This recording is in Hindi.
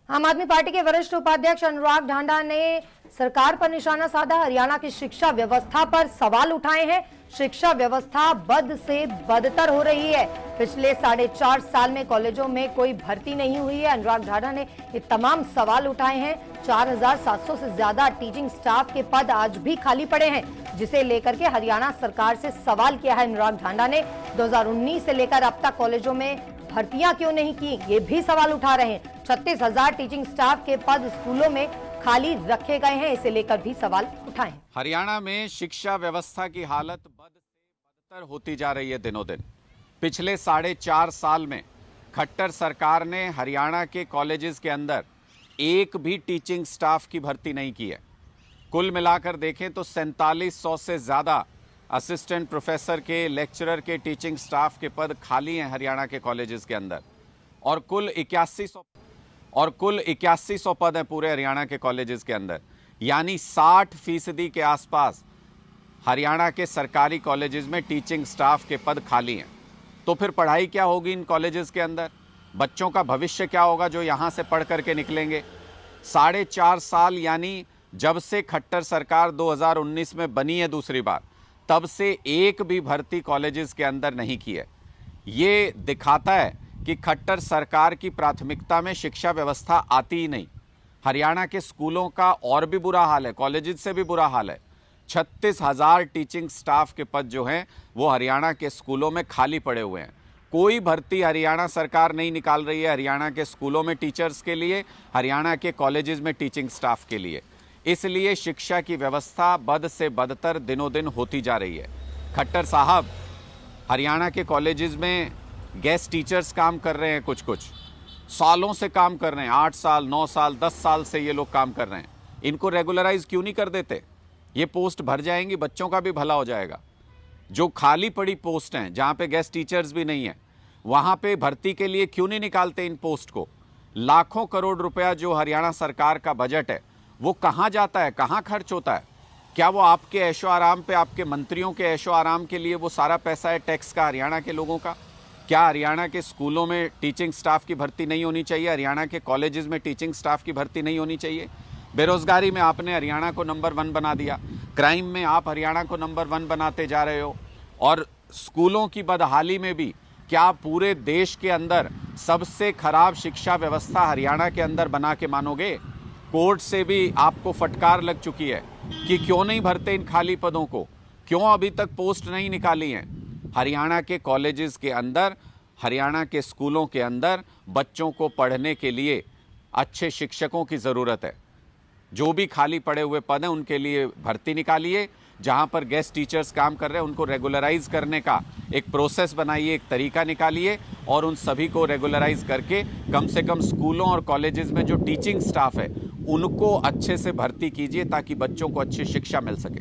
आम आदमी पार्टी के वरिष्ठ उपाध्यक्ष अनुराग ढांडा ने सरकार पर निशाना साधा। हरियाणा की शिक्षा व्यवस्था पर सवाल उठाए हैं। शिक्षा व्यवस्था बद से बदतर हो रही है। पिछले 4.5 साल में कॉलेजों में कोई भर्ती नहीं हुई है। अनुराग ढांडा ने ये तमाम सवाल उठाए हैं। 4700 से ज्यादा टीचिंग स्टाफ के पद आज भी खाली पड़े हैं, जिसे लेकर के हरियाणा सरकार से सवाल किया है अनुराग ढांडा ने। 2019 से लेकर अब तक कॉलेजों में भर्तियां क्यों नहीं की, ये भी सवाल उठा रहे हैं। 36,000 टीचिंग स्टाफ के पद स्कूलों में खाली रखे गए हैं, इसे लेकर भी सवाल उठाए। हरियाणा में शिक्षा व्यवस्था की हालत बद से बदतर होती जा रही है दिनों दिन। पिछले 4.5 साल में खट्टर सरकार ने हरियाणा के कॉलेजेस के अंदर एक भी टीचिंग स्टाफ की भर्ती नहीं की है। कुल मिलाकर देखें तो 4700 से ज़्यादा असिस्टेंट प्रोफेसर के, लेक्चरर के, टीचिंग स्टाफ के पद खाली हैं हरियाणा के कॉलेजेस के अंदर, और कुल 8100 पद हैं पूरे हरियाणा के कॉलेजेस के अंदर। यानी 60% के आसपास हरियाणा के सरकारी कॉलेजेस में टीचिंग स्टाफ के पद खाली हैं। तो फिर पढ़ाई क्या होगी इन कॉलेजेस के अंदर? बच्चों का भविष्य क्या होगा जो यहाँ से पढ़ करके निकलेंगे? 4.5 साल यानी जब से खट्टर सरकार 2019 में बनी है दूसरी बार, तब से एक भी भर्ती कॉलेजेस के अंदर नहीं की है। ये दिखाता है कि खट्टर सरकार की प्राथमिकता में शिक्षा व्यवस्था आती ही नहीं। हरियाणा के स्कूलों का और भी बुरा हाल है, कॉलेजेस से भी बुरा हाल है। 36,000 टीचिंग स्टाफ के पद जो हैं वो हरियाणा के स्कूलों में खाली पड़े हुए हैं। कोई भर्ती हरियाणा सरकार नहीं निकाल रही है हरियाणा के स्कूलों में टीचर्स के लिए, हरियाणा के कॉलेजेस में टीचिंग स्टाफ के लिए। इसलिए शिक्षा की व्यवस्था बद से बदतर दिनों दिन होती जा रही है। खट्टर साहब हरियाणा के कॉलेजेस में गेस्ट टीचर्स काम कर रहे हैं, कुछ सालों से काम कर रहे हैं, 8 साल, 9 साल, 10 साल से ये लोग काम कर रहे हैं। इनको रेगुलराइज क्यों नहीं कर देते? ये पोस्ट भर जाएंगी, बच्चों का भी भला हो जाएगा। जो खाली पड़ी पोस्ट हैं जहाँ पे गेस्ट टीचर्स भी नहीं है, वहाँ पे भर्ती के लिए क्यों नहीं निकालते इन पोस्ट को? लाखों करोड़ रुपया जो हरियाणा सरकार का बजट है वो कहाँ जाता है, कहाँ खर्च होता है? क्या वो आपके ऐशो आराम पे, आपके मंत्रियों के ऐशो आराम के लिए वो सारा पैसा है टैक्स का, हरियाणा के लोगों का? क्या हरियाणा के स्कूलों में टीचिंग स्टाफ की भर्ती नहीं होनी चाहिए? हरियाणा के कॉलेजेस में टीचिंग स्टाफ की भर्ती नहीं होनी चाहिए? बेरोजगारी में आपने हरियाणा को नंबर 1 बना दिया, क्राइम में आप हरियाणा को नंबर 1 बनाते जा रहे हो, और स्कूलों की बदहाली में भी क्या पूरे देश के अंदर सबसे खराब शिक्षा व्यवस्था हरियाणा के अंदर बना के मानोगे? कोर्ट से भी आपको फटकार लग चुकी है कि क्यों नहीं भरते इन खाली पदों को, क्यों अभी तक पोस्ट नहीं निकाली हैं? हरियाणा के कॉलेजेस के अंदर, हरियाणा के स्कूलों के अंदर बच्चों को पढ़ने के लिए अच्छे शिक्षकों की ज़रूरत है। जो भी खाली पड़े हुए पद हैं उनके लिए भर्ती निकालिए। जहां पर गेस्ट टीचर्स काम कर रहे हैं उनको रेगुलराइज करने का एक प्रोसेस बनाइए, एक तरीका निकालिए, और उन सभी को रेगुलराइज करके कम से कम स्कूलों और कॉलेजेस में जो टीचिंग स्टाफ है उनको अच्छे से भर्ती कीजिए ताकि बच्चों को अच्छी शिक्षा मिल सके।